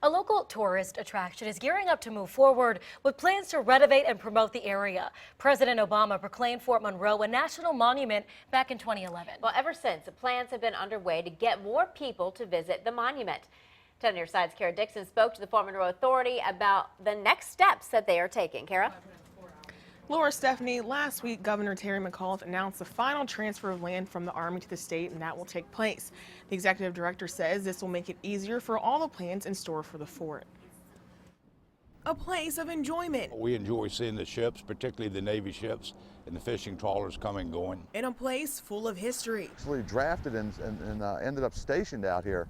A local tourist attraction is gearing up to move forward with plans to renovate and promote the area. President Obama proclaimed Fort Monroe a national monument back in 2011. Well, ever since, the plans have been underway to get more people to visit the monument. 10 on your side's Kara Dixon spoke to the Fort Monroe Authority about the next steps that they are taking. Kara? Laura, Stephanie, last week Governor Terry McAuliffe announced the final transfer of land from the Army to the state, and that will take place. The executive director says this will make it easier for all the plans in store for the fort. A place of enjoyment. We enjoy seeing the ships, particularly the Navy ships and the fishing trawlers coming and going. In a place full of history. Actually drafted and ended up stationed out here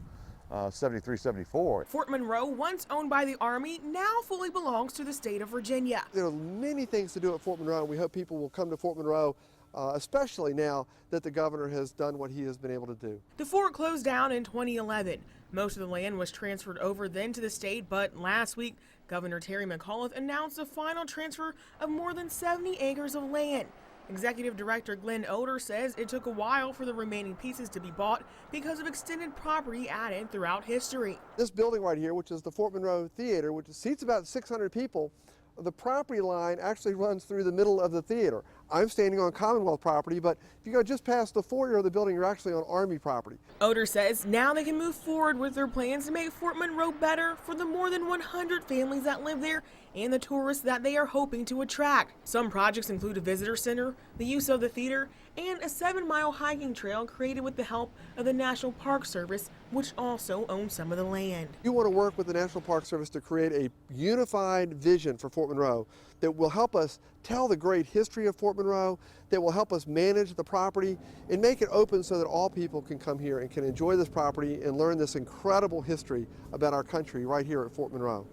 73, 74. Fort Monroe, once owned by the Army, now fully belongs to the state of Virginia. There are many things to do at Fort Monroe, and we hope people will come to Fort Monroe, especially now that the governor has done what he has been able to do. The fort closed down in 2011. Most of the land was transferred over then to the state, but last week, Governor Terry McAuliffe announced a final transfer of more than 70 acres of land. Executive Director Glenn Oder says it took a while for the remaining pieces to be bought because of extended property added throughout history. This building right here, which is the Fort Monroe Theater, which seats about 600 people, the property line actually runs through the middle of the theater. I'm standing on Commonwealth property, but if you go just past the foyer of the building, you're actually on Army property. Oder says now they can move forward with their plans to make Fort Monroe better for the more than 100 families that live there and the tourists that they are hoping to attract. Some projects include a visitor center, the use of the theater, and a 7-mile hiking trail created with the help of the National Park Service, which also owns some of the land. You want to work with the National Park Service to create a unified vision for Fort Monroe that will help us tell the great history of Fort Monroe, that will help us manage the property and make it open so that all people can come here and can enjoy this property and learn this incredible history about our country right here at Fort Monroe.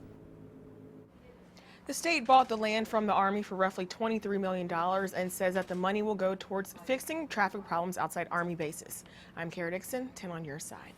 The state bought the land from the Army for roughly $23 million and says that the money will go towards fixing traffic problems outside Army bases. I'm Kara Dixon, 10 on your side.